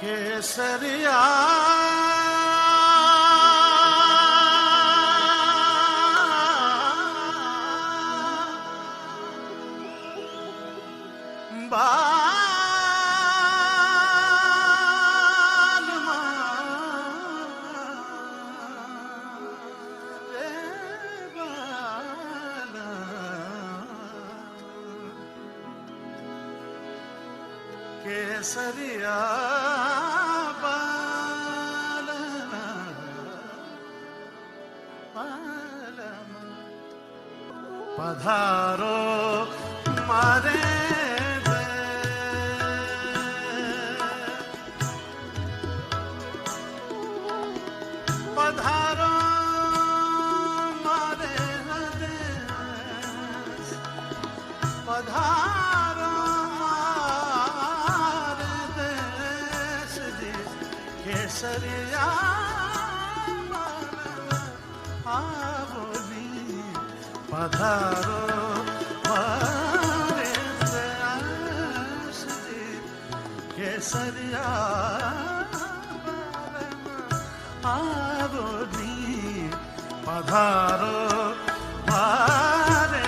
केसरिया केसरिया पधारो मारे पधारो मारे पधारो केसरिया आवली पधारो मारे देश केसरिया आवली पधारो मारे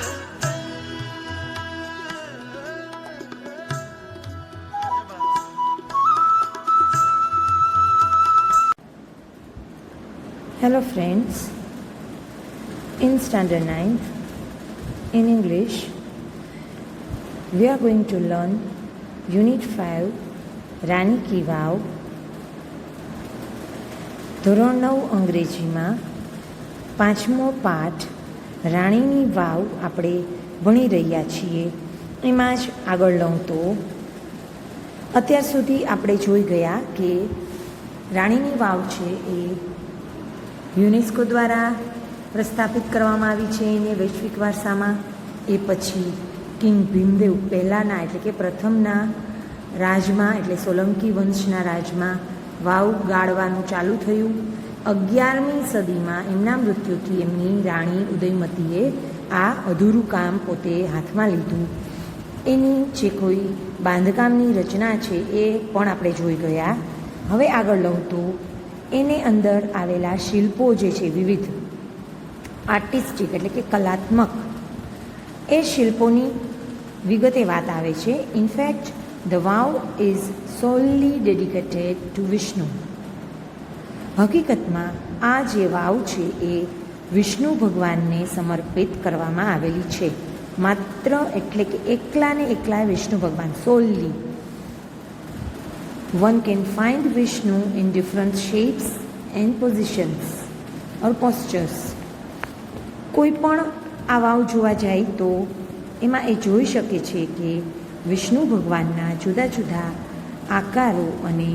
Hello friends, in standard 9 in English we are going to learn unit 5 Rani ki Vav. ધોરણ 9 અંગ્રેજીમાં પાંચમો પાઠ રાણીની વાવ આપણે ભણી રહ્યા છીએ. એમાં જ આગળ લઉં તો અત્યાર સુધી આપણે જોઈ ગયા કે રાણીની વાવ છે એ યુનેસ્કો દ્વારા પ્રસ્થાપિત કરવામાં આવી છે એને વૈશ્વિક વારસામાં. એ પછી કિંગ ભીમદેવ પહેલાંના એટલે કે પ્રથમના રાજમાં એટલે સોલંકી વંશના રાજમાં વાવ ગાળવાનું ચાલુ થયું. 11મી સદીમાં એમના મૃત્યુથી એમની રાણી ઉદયમતીએ આ અધૂરું કામ પોતે હાથમાં લીધું. એની જે કોઈ બાંધકામની રચના છે એ પણ આપણે જોઈ ગયા. હવે આગળ લઉં તો એને અંદર આવેલા શિલ્પો જે છે વિવિધ આર્ટિસ્ટિક એટલે કે કલાત્મક એ શિલ્પોની વિગતે વાત આવે છે. In fact the vav is solely dedicated to Vishnu. હકીકતમાં આ જે વાવ છે એ વિષ્ણુ ભગવાનને સમર્પિત કરવામાં આવેલી છે. માત્ર એટલે કે એકલા ને એકલા વિષ્ણુ ભગવાન સોલી. One can find Vishnu in different shapes and positions or postures. કોઈ પણ આ વાવ જોવા જાય તો એમાં એ જોઈ શકે છે કે વિષ્ણુ ભગવાનના જુદા જુદા આકારો અને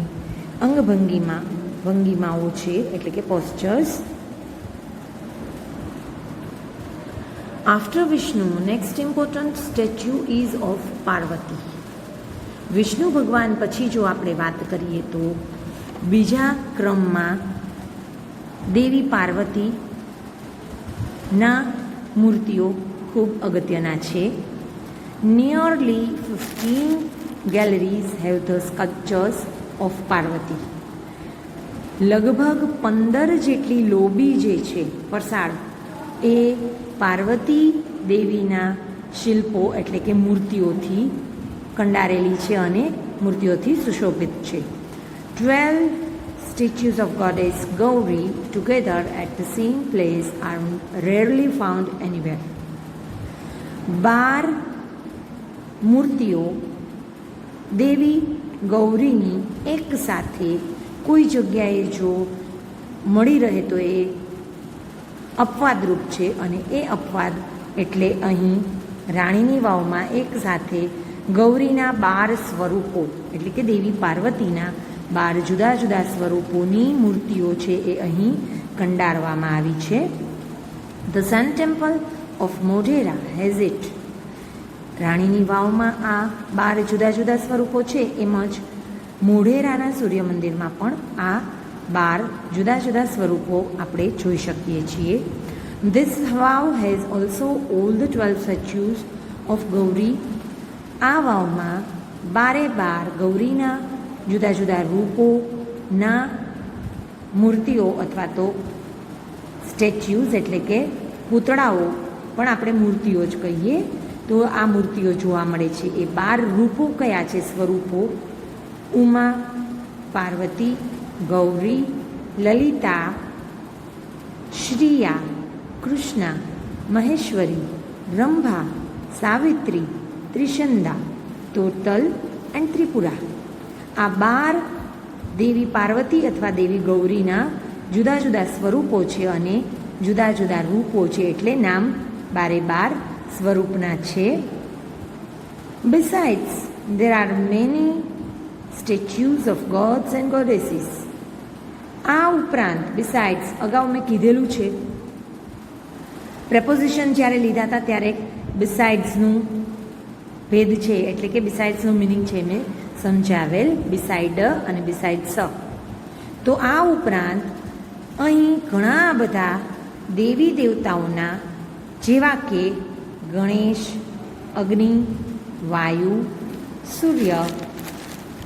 ભંગીમાઓ છે એટલે કે postures. After Vishnu next important statue is of Parvati. Vishnu ભગવાન પછી જો આપણે વાત કરીએ તો બીજા ક્રમમાં દેવી પાર્વતીના મૂર્તિઓ ખૂબ અગત્યના છે. Nearly 15 galleries have the sculptures of Parvati. લગભગ 15 જેટલી લોબી જે છે પરસાળ એ પાર્વતી દેવીના શિલ્પો એટલે કે મૂર્તિઓથી કંડારેલી છે અને મૂર્તિઓથી સુશોભિત છે. 12 statues of goddess Gauri together at the same place are rarely found anywhere. 12 મૂર્તિઓ દેવી ગૌરીની એક સાથે કોઈ જગ્યાએ જો મળી રહે તો એ અપવાદરૂપ છે અને એ અપવાદ એટલે અહીં રાણીની વાવમાં એક સાથે ગૌરીના 12 સ્વરૂપો એટલે કે દેવી પાર્વતીના 12 જુદા જુદા સ્વરૂપોની મૂર્તિઓ છે એ અહીં કંડારવામાં આવી છે. The sun temple of Modhera has it. રાણીની વાવમાં આ 12 જુદા જુદા સ્વરૂપો છે એમ જ મોઢેરાના સૂર્ય મંદિરમાં પણ આ 12 જુદા જુદા સ્વરૂપો આપણે જોઈ શકીએ છીએ. ધીસ વાવ has also all the 12 statues of Gauri. આ વાવમાં 12 ગૌરીના જુદા જુદા રૂપોના મૂર્તિઓ અથવા તો સ્ટેચ્યુઝ એટલે કે પૂતળાઓ પણ આપણે મૂર્તિઓ જ કહીએ તો આ મૂર્તિઓ જોવા મળે છે. એ 12 રૂપો કયા છે? સ્વરૂપો ઉમા, પાર્વતી, ગૌરી, લલિતા, શ્રીયા, કૃષ્ણા, મહેશ્વરી, રંભા, સાવિત્રી, ત્રિશંદા, તોતલ એન્ડ ત્રિપુરા. આ 12 દેવી પાર્વતી અથવા દેવી ગૌરીના જુદા જુદા સ્વરૂપો છે અને જુદા જુદા રૂપો છે એટલે નામ 12 સ્વરૂપના છે. Besides, there are many statues of gods and goddesses. આ ઉપરાંત besides અગાઉ મેં કીધેલું છે પ્રપોઝિશન જ્યારે લીધા હતા ત્યારે besides-નું ભેદ છે એટલે કે besides-નું મિનિંગ છે મેં સમજાવેલ beside અને besides. તો આ ઉપરાંત અહીં ઘણા બધા દેવી દેવતાઓના જેવા કે ગણેશ, અગ્નિ, વાયુ, સૂર્ય,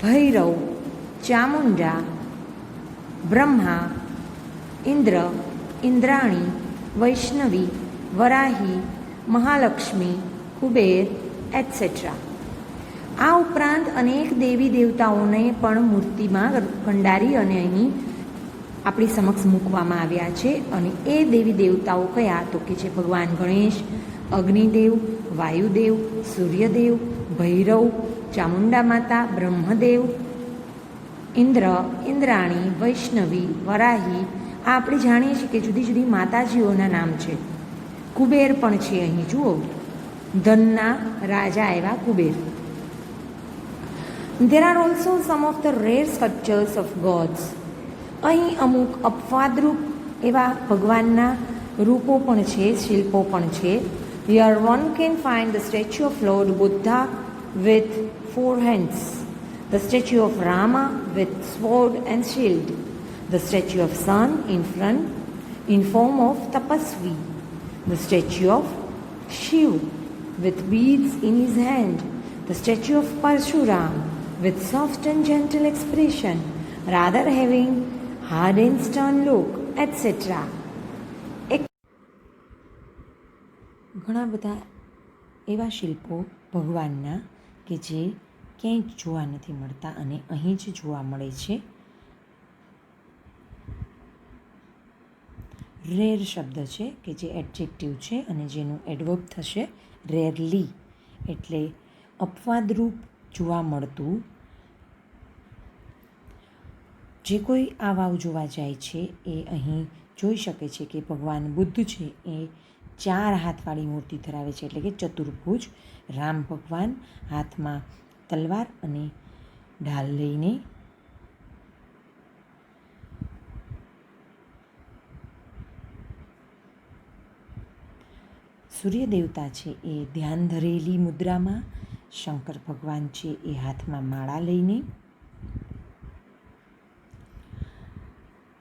ભૈરવ, ચામુંડા, બ્રહ્મા, ઇન્દ્ર, ઇન્દ્રાણી, વૈષ્ણવી, વરાહી, મહાલક્ષ્મી, કુબેર એટસેટ્રા. આ ઉપરાંત અનેક દેવી દેવતાઓને પણ મૂર્તિમાં કંડારી અને અહીં આપણી સમક્ષ મૂકવામાં આવ્યા છે અને એ દેવી દેવતાઓ કયા તો કે છે ભગવાન ગણેશ, અગ્નિદેવ, વાયુદેવ, સૂર્યદેવ, ભૈરવ, ચામુંડા માતા, બ્રહ્મદેવ, ઇન્દ્ર, ઇન્દ્રાણી, વૈષ્ણવી, વરાહી. આ આપણે જાણીએ છીએ કે જુદી જુદી માતાજીઓના નામ છે. કુબેર પણ છે અહીં જુઓ, ધનના રાજા એવા Kuber. There are also some of the rare sculptures of gods. અહીં અમુક અપવાદરૂપ એવા ભગવાનના રૂપો પણ છે, શિલ્પો પણ છે. Here one can find the statue of Lord Buddha with 4 hands, the statue of Rama with sword and shield, the statue of sun in front in form of tapasvi, the statue of Shiv with beads in his hand, the statue of Parshuram with soft and gentle expression, rather having hard and stern look, etc. ઘણા બધા એવા શિલ્પો ભગવાનના કે જે ક્યાંય જોવા નથી મળતા અને અહીં જ જોવા મળે છે. રેર શબ્દ છે કે જે એડજેક્ટિવ છે અને જેનું એડવર્બ થશે રેરલી એટલે અપવાદરૂપ જોવા મળતું. જે કોઈ આ વાવ જોવા જાય છે એ અહીં જોઈ શકે છે કે ભગવાન બુદ્ધ છે એ 4 હાથવાળી મૂર્તિ ધરાવે છે એટલે કે ચતુર્ભુજ. રામ ભગવાન હાથમાં તલવાર અને ઢાલ લઈને સૂર્ય દેવતા છે એ ધ્યાન ધરેલી મુદ્રામાં, શંકર ભગવાન છે એ હાથમાં માળા લઈને,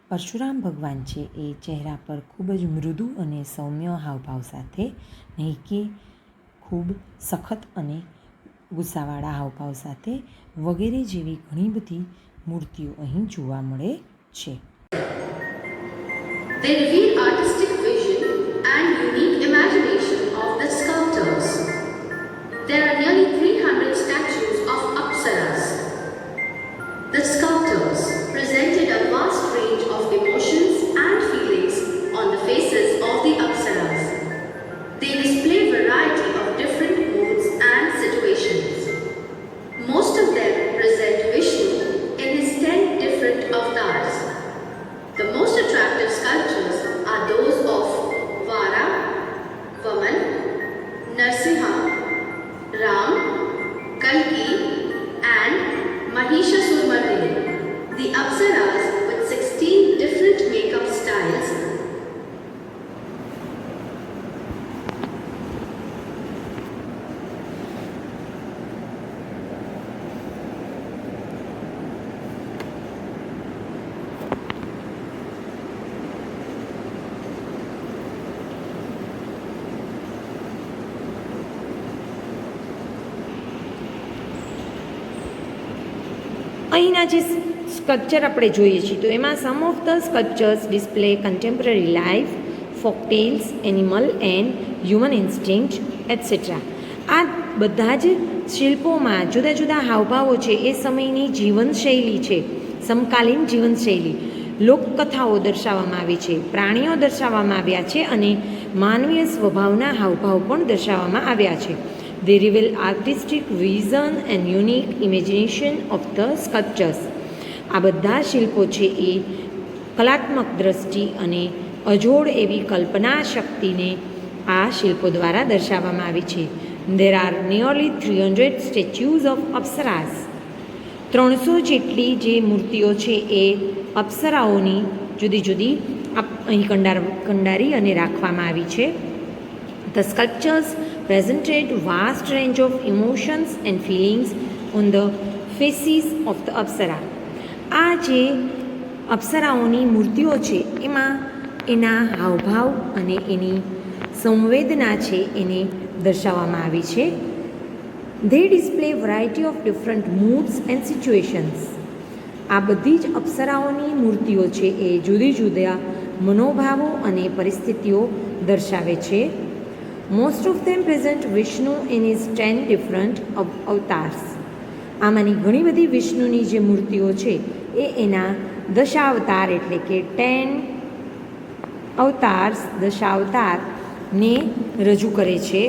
પરશુરામ ભગવાન છે એ ચહેરા પર ખૂબ જ મૃદુ અને સૌમ્ય હાવભાવ સાથે, નહીં કે ખૂબ સખત અને ગુસ્સાવાળા હાવભાવ સાથે વગેરે જેવી ઘણી બધી મૂર્તિઓ અહીં જોવા મળે છે. They reveal artistic vision and unique imagination of the sculptors. There are nearly 300 statues of Apsaras. The sculptors presented a vast range of emotions and feelings on the faces of the Apsaras. They display variety of different moods and situations. Most of them present Vishnu in his 10 different avatars. The most attractive sculptures are those of Vara, Vaman, Narsimha, Ram, Kalki and Mahishasuramarmini. The Apsaras with 16 different makeup styles અહીંના જે sculpture આપણે જોઈએ છીએ તો એમાં some of the sculptures display contemporary life, folktales, animal and human instinct etcetera. આ બધા જ શિલ્પોમાં જુદા જુદા હાવભાવો છે, એ સમયની જીવનશૈલી છે, સમકાલીન જીવનશૈલી, લોકકથાઓ દર્શાવવામાં આવી છે, પ્રાણીઓ દર્શાવવામાં આવ્યા છે અને માનવીય સ્વભાવના હાવભાવ પણ દર્શાવવામાં આવ્યા છે. They reveal artistic vision and unique imagination of the sculptures. આ બધા શિલ્પો છે એ કલાત્મક દ્રષ્ટિ અને અજોડ એવી કલ્પના શક્તિને આ શિલ્પો દ્વારા દર્શાવવામાં આવી છે. There are nearly 300 statues of Apsaras. 300 જેટલી જે મૂર્તિઓ છે એ અપ્સરાઓની જુદી જુદી અહીં કંડારી અને રાખવામાં આવી છે. The sculptures presented vast range of emotions and feelings on the faces of the Apsara. આ જે અપ્સરાઓની મૂર્તિઓ છે એમાં એના હાવભાવ અને એની સંવેદના છે એને દર્શાવવામાં આવી છે. They display variety of different moods and situations. આ બધી જ અપ્સરાઓની મૂર્તિઓ છે એ જુદી જુદા મનોભાવો અને પરિસ્થિતિઓ દર્શાવે છે. Most of them present Vishnu in his 10 different avatars. આમાંની ઘણી બધી વિષ્ણુની જે મૂર્તિઓ છે એ એના દશાવતાર એટલે કે 10 અવતાર્સ દશાવતારને રજૂ કરે છે.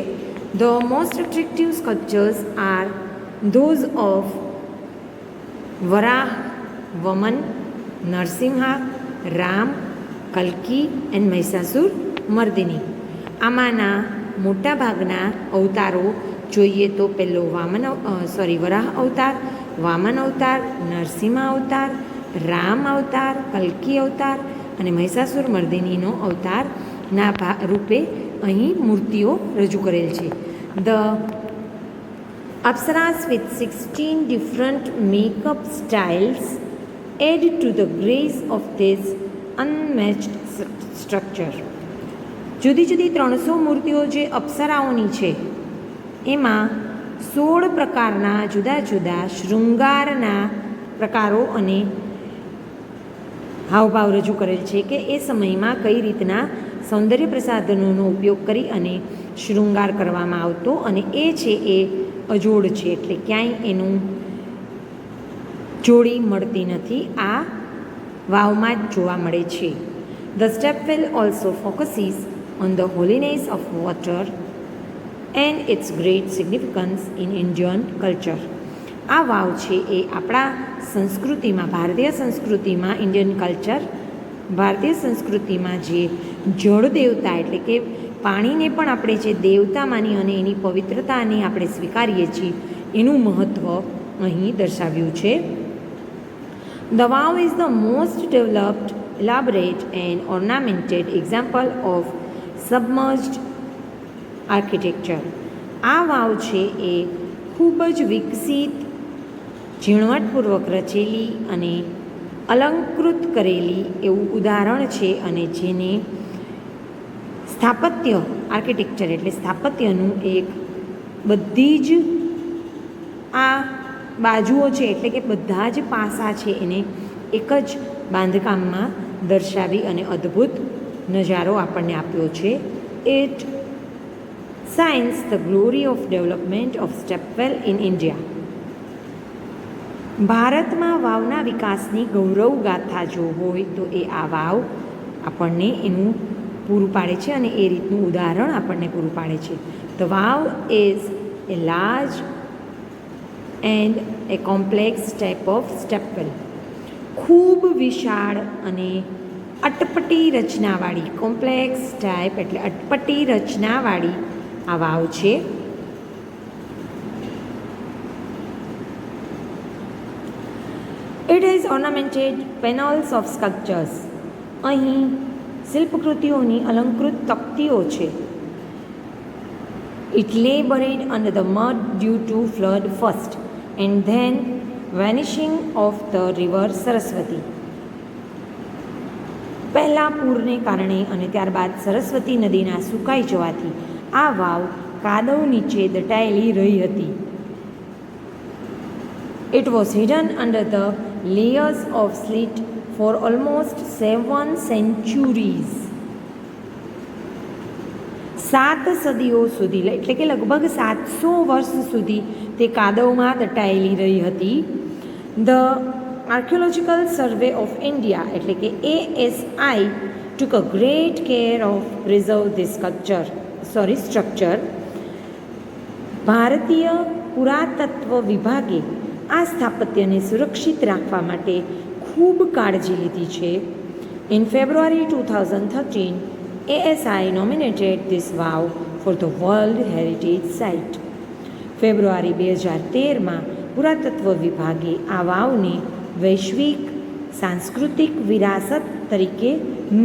The most attractive sculptures are those of Varah, Vaman, Narsimha, Ram, Kalki and Mahishasur Mardini. આમાંના મોટા ભાગના અવતારો જોઈએ તો પહેલો વરાહ અવતાર, વામન અવતાર, નરસિંહ અવતાર, રામ અવતાર, કલ્કી અવતાર અને મહિષાસુર મર્દિનીનો અવતારના રૂપે અહીં મૂર્તિઓ રજૂ કરેલ છે. The Apsaras with 16 different makeup styles add to the grace of this unmatched structure. જુદી જુદી 300 મૂર્તિઓ જે અપ્સરાઓની છે એમાં 16 પ્રકારના જુદા જુદા શૃંગારના પ્રકારો અને હાવભાવ રજૂ કરેલ છે કે એ સમયમાં કઈ રીતના સૌંદર્ય પ્રસાધનોનો ઉપયોગ કરી અને શૃંગાર કરવામાં આવતો અને એ છે એ અજોડ છે એટલે ક્યાંય એનું જોડી મળતી નથી, આ વાવમાં જ જોવા મળે છે. The stepwell also focuses on the holiness of water and its great significance in Indian culture. આ વાવ છે એ આપણા સંસ્કૃતિમાં, ભારતીય સંસ્કૃતિમાં, ઇન્ડિયન કલ્ચર, ભારતીય સંસ્કૃતિમાં જે જળ દેવતા એટલે કે પાણીને પણ આપણે જે દેવતા માની અને એની પવિત્રતાને આપણે સ્વીકારીએ છીએ એનું મહત્ત્વ અહીં દર્શાવ્યું છે. The vow is the most developed, elaborate and ornamented example of submerged architecture. આ વાવ છે એ ખૂબ જ વિકસિત, ઝીણવટપૂર્વક રચેલી અને અલંકૃત કરેલી એવું ઉદાહરણ છે અને જેને સ્થાપત્ય આર્કિટેક્ચર એટલે સ્થાપત્યનું એક બધી જ આ બાજુઓ છે એટલે કે બધા જ પાસા છે એને એક જ બાંધકામમાં દર્શાવી અને અદ્ભુત નજારો આપણને આપ્યો છે. It shines the glory of development of stepwell in India. ભારતમાં વાવના વિકાસની ગૌરવ ગાથા જો હોય તો એ આ વાવ આપણને એનું પૂરું પાડે છે અને એ રીતનું ઉદાહરણ આપણને પૂરું પાડે છે. The vow is a large and a complex type of stepwell. ખૂબ વિશાળ અને અટપટી રચનાવાળી, કોમ્પ્લેક્સ ટાઈપ એટલે અટપટી રચનાવાળી આ વાવ છે. It has ornamented panels of sculptures. અહીં શિલ્પકૃતિઓની અલંકૃત તકતીઓ છે. It lay buried under the mud due to flood first and then vanishing of the river Saraswati. પહેલાં પૂરને કારણે અને ત્યારબાદ સરસ્વતી નદીના સુકાઈ જવાથી આ વાવ કાદવ નીચે દટાયેલી રહી હતી. It was hidden under the layers of slate for almost 7 centuries. 7 સદીઓ સુધી એટલે કે લગભગ 700 વર્ષ સુધી તે કાદવમાં દટાયેલી રહી હતી. The archaeological survey of India એટલે કે ASI took a great care of preserve this structure. ભારતીય પુરાતત્વ વિભાગે આ સ્થાપત્યને સુરક્ષિત રાખવા માટે ખૂબ કાળજી લીધી છે. In February 2013, ASI nominated this vow for the World Heritage Site. ફેબ્રુઆરી 2013માં પુરાતત્વ વિભાગે આ વાવને વૈશ્વિક સાંસ્કૃતિક વિરાસત તરીકે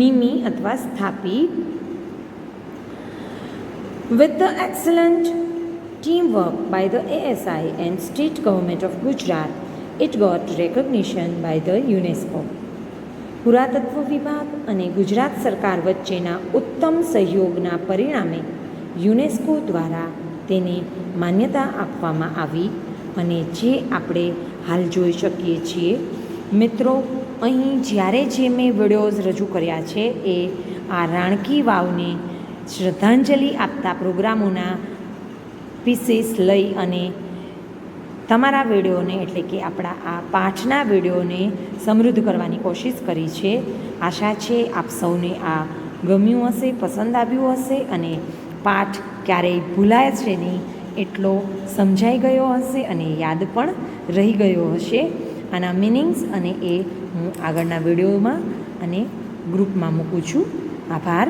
નિમી અથવા સ્થાપી. With the excellent teamwork by the ASI and State Government of Gujarat, it got recognition by the UNESCO. પુરાતત્વ વિભાગ અને ગુજરાત સરકાર વચ્ચેના ઉત્તમ સહયોગના પરિણામે યુનેસ્કો દ્વારા તેને માન્યતા આપવામાં આવી અને જે આપણે હાલ જોઈ શકીએ છીએ. મિત્રો, અહીં જ્યારે જે મેં વિડીયોઝ રજૂ કર્યા છે એ આ રાણકી વાવને શ્રદ્ધાંજલિ આપતા પ્રોગ્રામોના પીસીસ લઈ અને તમારા વિડીયોને એટલે કે આપણા આ પાઠના વિડીયોને સમૃદ્ધ કરવાની કોશિશ કરી છે. આશા છે આપ સૌને આ ગમ્યું હશે, પસંદ આવ્યું હશે અને પાઠ ક્યારેય ભૂલાય છે નહીં એટલો સમજાઈ ગયો હશે અને યાદ પણ રહી ગયો હશે. આના મિનિંગ્સ અને એ હું આગળના વિડીયોમાં અને ગ્રુપમાં મૂકું છું. આભાર.